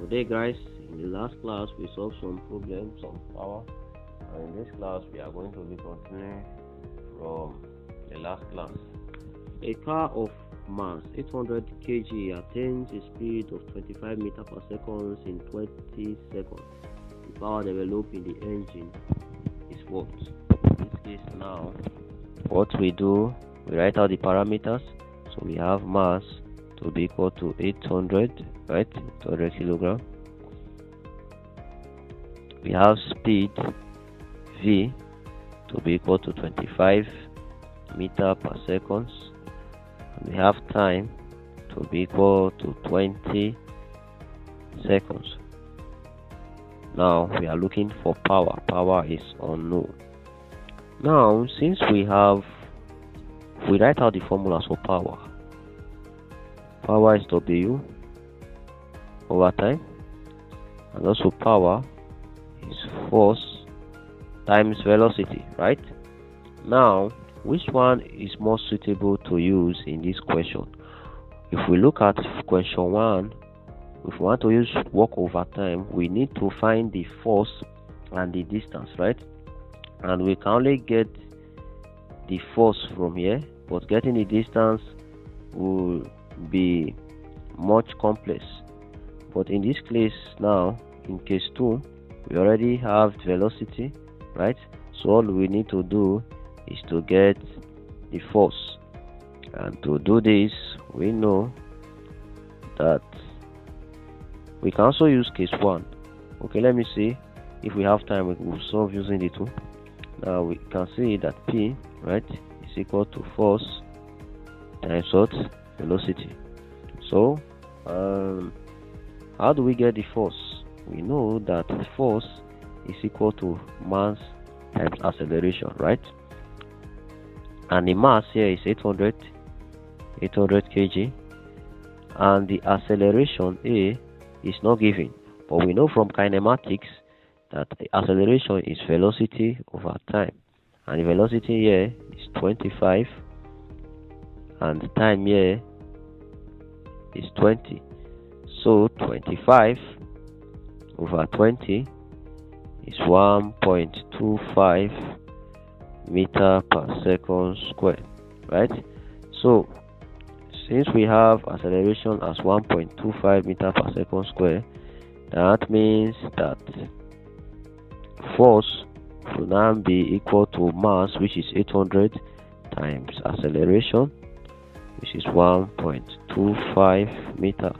Today, guys, in the last class we solved some problems on power, and in this class we are going to be continuing from the last class. A car of mass 800 kg attains a speed of 25 meters per second in 20 seconds. The power developed in the engine is what? In this case now, what we do, we write out the parameters. So we have mass to be equal to 800, right? 800 kilogram. We have speed v to be equal to 25 meter per second. And we have time to be equal to 20 seconds. Now we are looking for power. Power is unknown. Now, since we write out the formulas for power. Power is W over time, and also power is force times velocity, right? Now, which one is more suitable to use in this question? If we look at question 1, if we want to use work over time, we need to find the force and the distance, right? And we can only get the force from here, but getting the distance will be much complex. But in this case now, in case 2, we already have velocity, right? So all we need to do is to get the force, and to do this we know that we can also use case 1. Okay, let me see if we have time. We will solve using the 2. Now we can see that P, right, is equal to force times what? Velocity. So how do we get the force? We know that force is equal to mass times acceleration, right? And the mass here is 800 kg, and the acceleration A is not given, but we know from kinematics that the acceleration is velocity over time, and the velocity here is 25, and the time here is 20. So 25 over 20 is 1.25 meter per second square, right? So since we have acceleration as 1.25 meter per second square, that means that force will now be equal to mass, which is 800, times acceleration, which is 1.25 meter,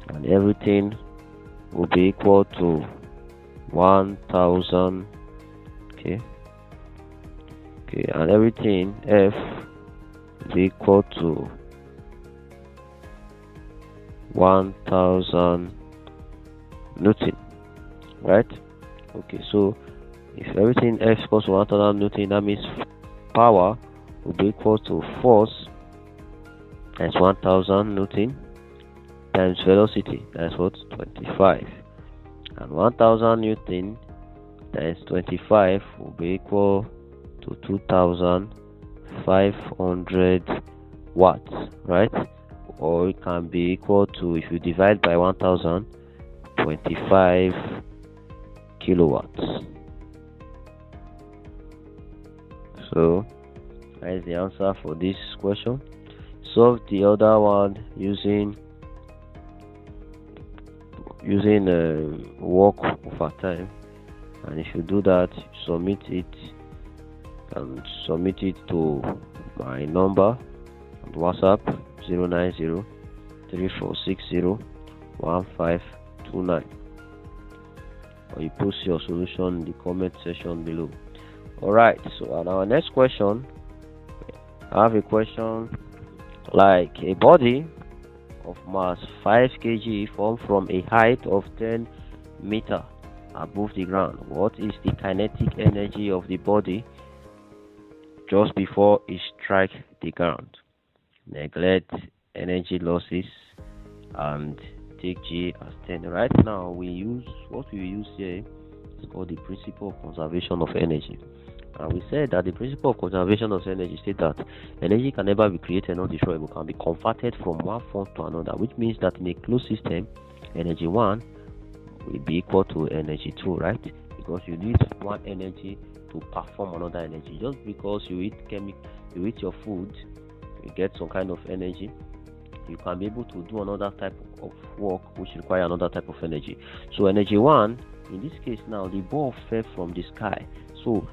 and everything will be equal to 1000. Okay, and everything F will be equal to 1000 Newton, right? Okay, so if everything F equals to 1000 Newton, that means power will be equal to force times 1000 Newton times velocity, that's what? 25. And 1000 Newton times 25 will be equal to 2500 watts, right? Or it can be equal to, if you divide by 1000, 25 kilowatts. So that is the answer for this question. Solve the other one using work over time, and if you do that, submit it to my number on WhatsApp 090-3460-1529, or you post your solution in the comment section below. Alright, so on our next question, I have a question like a body of mass 5 kg formed from a height of 10 meters above the ground. What is the kinetic energy of the body just before it strikes the ground? Neglect energy losses and take G as 10. Right now we use here is called the principle of conservation of energy. And we said that the principle of conservation of energy states that energy can never be created nor destroyed, but can be converted from one form to another, which means that in a closed system, energy 1 will be equal to energy 2, right? Because you need one energy to perform another energy. Just because you eat your food, you get some kind of energy, you can be able to do another type of work which require another type of energy. So energy 1, in this case now, the ball fell from the sky. So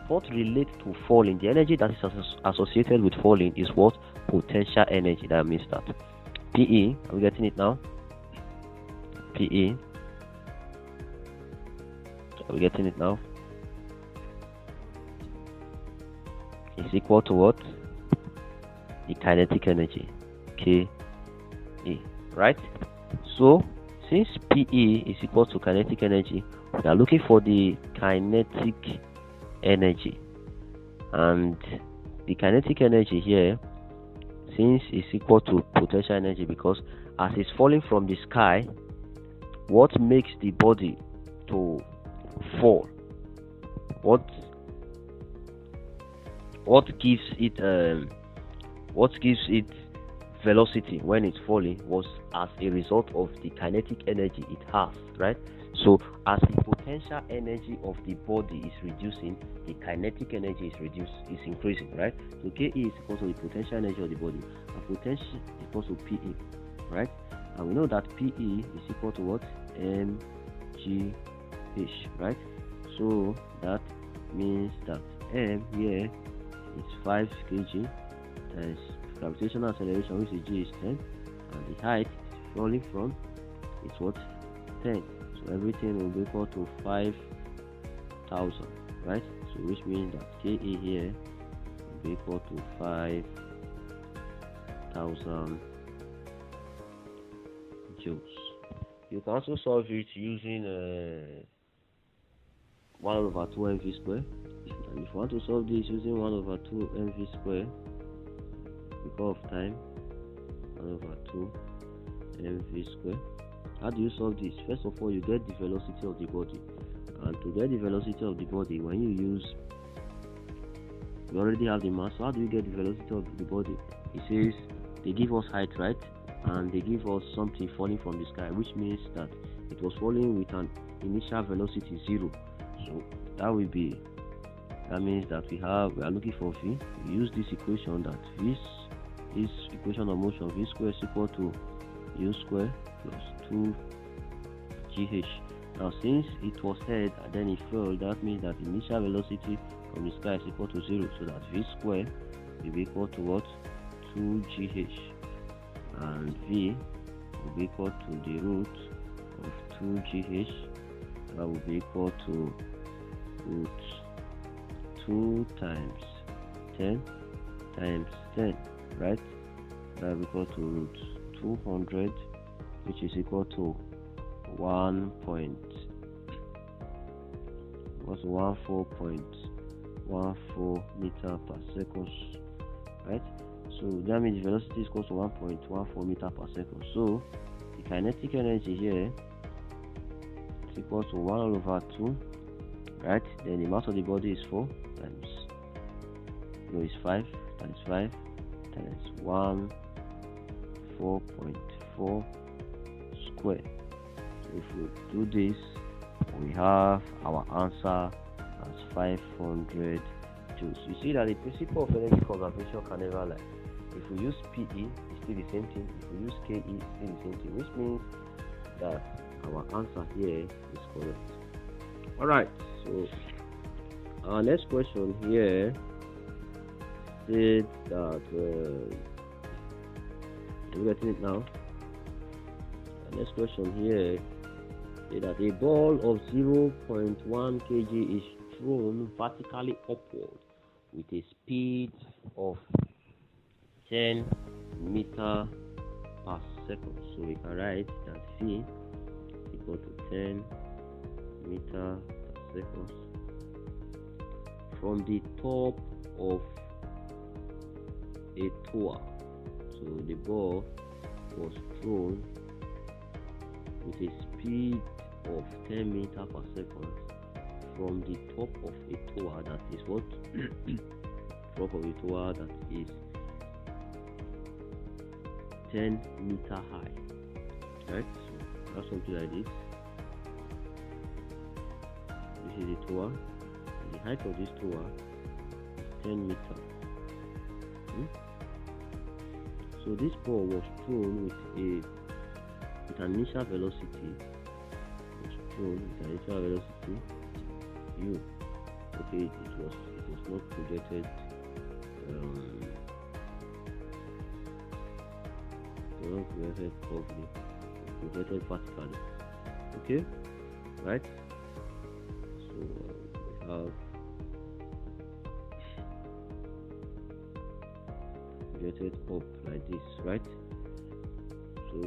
what relates to falling, the energy that is associated with falling is what? Potential energy. That means that PE, are we getting it now? PE, are we getting it now? Is equal to what? The kinetic energy, KE, right? So since PE is equal to kinetic energy, we are looking for the kinetic energy, and the kinetic energy here, since is equal to potential energy, because as it's falling from the sky, what makes the body to fall, what gives it velocity when it's falling, was as a result of the kinetic energy it has, right? So as the potential energy of the body is reducing, the kinetic energy is increasing, right? So KE is equal to the potential energy of the body, and potential is equal to PE, right? And we know that PE is equal to what? mgh, right? So that means that m here is 5 kg times gravitational acceleration, which is g is 10, and the height is falling from is what? 10. So everything will be equal to 5,000, right? So which means that KE here will be equal to 5,000 joules. You can also solve it using 1 over 2 mv square. And if you want to solve this using 1 over 2 mv square, because of time, 1 over 2 mv square. How do you solve this? First of all, you get the velocity of the body, and to get the velocity of the body, when you already have the mass. So how do you get the velocity of the body? It says they give us height, right? And they give us something falling from the sky, which means that it was falling with an initial velocity 0. So that means that we are looking for v. We use this equation, that this equation of motion, v square is equal to u square plus 2gh. Now since it was head and then it fell, that means that the initial velocity from the sky is equal to 0, so that v square will be equal to what? 2gh, and v will be equal to the root of 2gh. That will be equal to root 2 times 10 times 10, right? That will be equal to root 200, which is equal to 14.14 meter per second, right? So that means the velocity is equal to 1.14 meter per second. So the kinetic energy here is equal to 1 over 2, right? Then the mass of the body is 4 times, is 5 times 5 times 4.4 square. So if we do this, we have our answer as 500 joules. You see that the principle of energy conservation can never lie. If we use PE, it's still the same thing. If we use KE, it's still the same thing, which means that our answer here is correct. Alright, so our next question here said that we're getting it now. The next question here is that a ball of 0.1 kg is thrown vertically upward with a speed of 10 meter per second. So we can write that v equal to 10 meter per second from the top of a tower. So the ball was thrown with a speed of 10 meter per second from the top of a tower that is what? Top of a tower that is 10 meter high, right? So that's something like this. is a tower. The height of this tower is 10 meters. So this ball was thrown with an initial velocity. U. Okay, it was not projected. Projected vertically. Okay, right? So we have projected up like this, right? So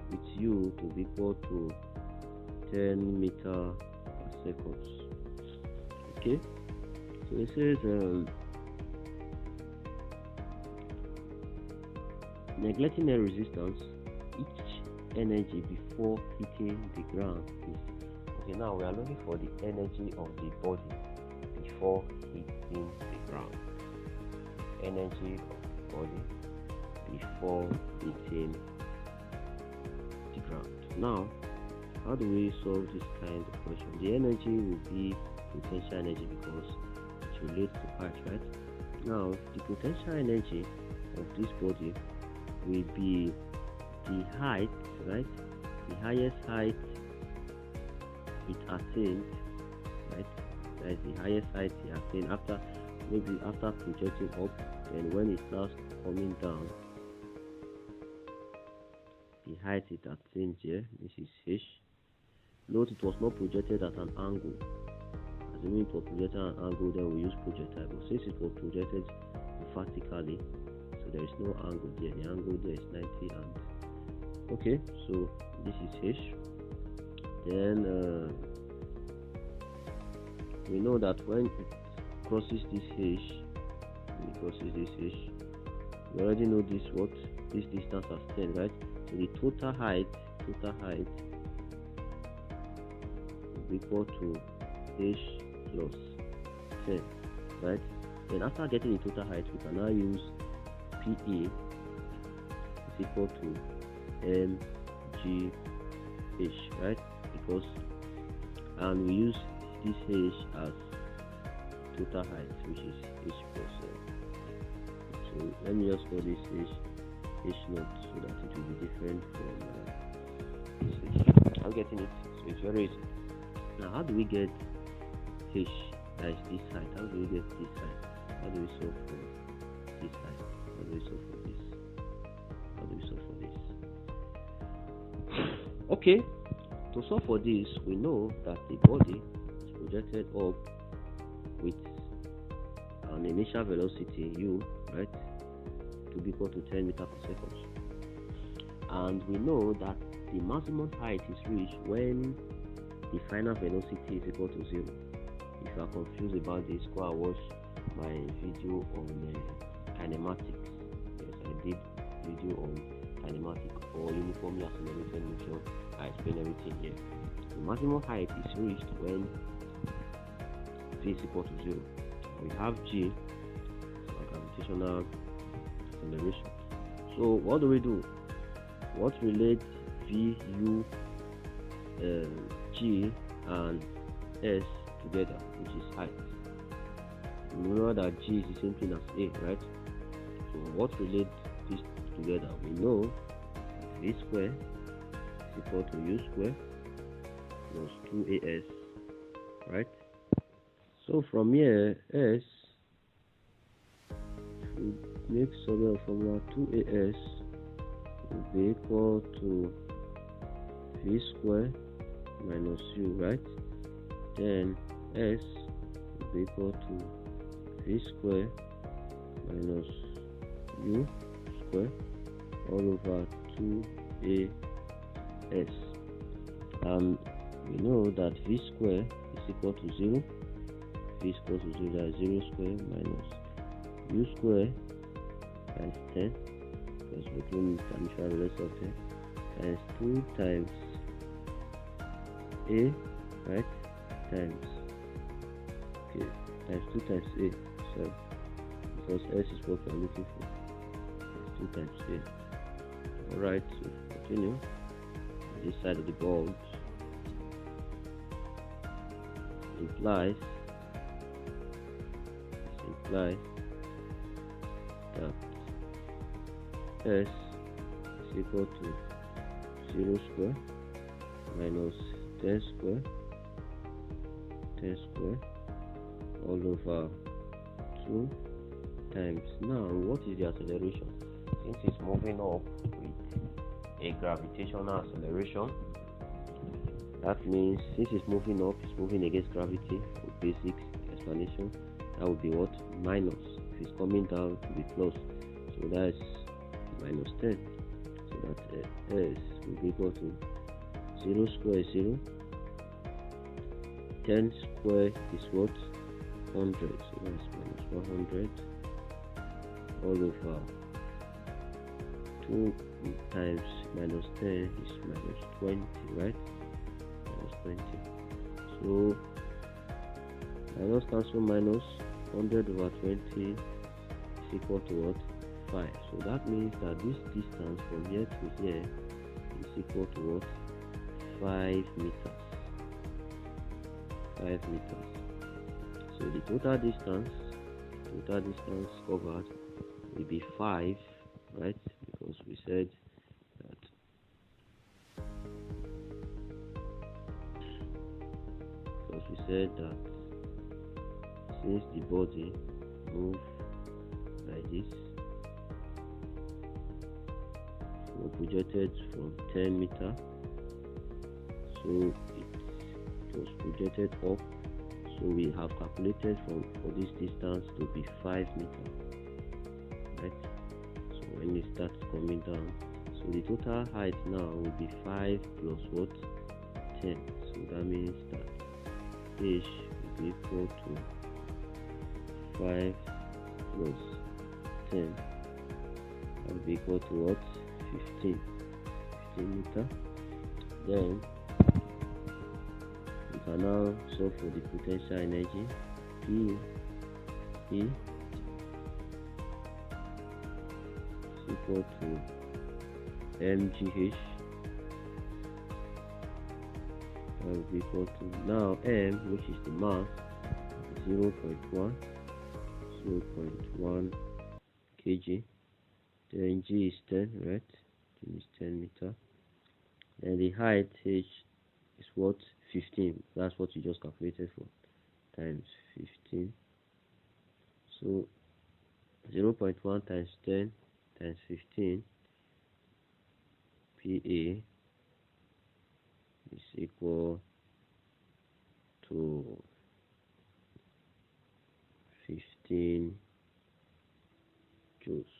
with U to be equal to 10 meters per second. Okay, so it says neglecting air resistance, each energy before hitting the ground is okay. Now we are looking for the energy of the body before hitting the ground. Energy of the body before hitting the ground. Now, how do we solve this kind of question? The energy will be potential energy because it relates to height, right? Now, the potential energy of this body will be the height, right? The highest height it attained, right? That is the highest height it attained after projecting up. Then when it starts coming down, the height it attained here, this is h. Note it was not projected at an angle. Assuming it was projected at an angle, then we use projectile. But since it was projected vertically, so there is no angle there. The angle there is 90 and okay, so this is h. Then we know that when it crosses this h, we already know this distance as 10, right? So the total height will be equal to h plus 10, right? Then after getting the total height, we can now use PE is equal to mgh, right? Because and we use this h as total height, which is h plus 10. So let me just call this h naught so that it will be different from this h. I'm getting it, so it's very easy. Now, how do we get h? That is this height. How do we get this height? How do we solve for this height? How do we solve for this? How do we solve for this? Okay, to solve for this, we know that the body is projected up with an initial velocity u, right, to be equal to 10 meters per second. And we know that the maximum height is reached when the final velocity is equal to 0. If you are confused about this, go and watch my video on kinematics. Yes, I did video on kinematics or uniformly accelerated motion. I explain everything here. The maximum height is reached when v is equal to 0. We have g, so gravitational acceleration. So what do we do? What relates v, u, g and s together, which is height? Remember that g is the same thing as a, right? So what relates this together? We know that v square is equal to u square plus 2as, right? So from here, s we make some formula 2as will be equal to v square minus u, right? Then s will be equal to v square minus u square all over 2as. And we know that v square is equal to 0. V is equal to 0, that is 0 square minus u square times 10, because we're doing the initial velocity of 10, times 2 times a, right, times, okay, times 2 times a, sorry, because s is what we're looking for, times 2 times a. Alright, so continue. This side of the bulb implies that s is equal to 0 square minus 10 square all over 2 times. Now, what is the acceleration? Since it's moving up with a gravitational acceleration, that means since it's moving up, it's moving against gravity for basic explanation. That would be what? Minus. If it's coming down, to be plus. So that's minus 10. So that s will be equal to 0 square is 0. 10 square is what? 100. So that's minus 100 all over 2 times minus 10 is minus 20, right? Minus 20. So minus cancel minus 100 over 20 is equal to what? 5. So that means that this distance from here to here is equal to what? 5 meters. 5 meters. So the total distance covered will be 5, right? Because we said that since the body moves like this, so projected from 10 meter, so it was projected up. So we have calculated for this distance to be 5 meters, right? So when it starts coming down, so the total height now will be 5 plus what? 10. So that means that h will be equal to 5 plus 10. That will be equal to what? 15 meter. Then we can now solve for the potential energy. P is equal to mgh. That will be equal to, now m, which is the mass, 0.1 kg. Then g is 10, right? G is 10 meter. And the height h is what? 15. That's what you just calculated for, times 15. So 0.1 times 10 times 15 PA is equal to 15 joules.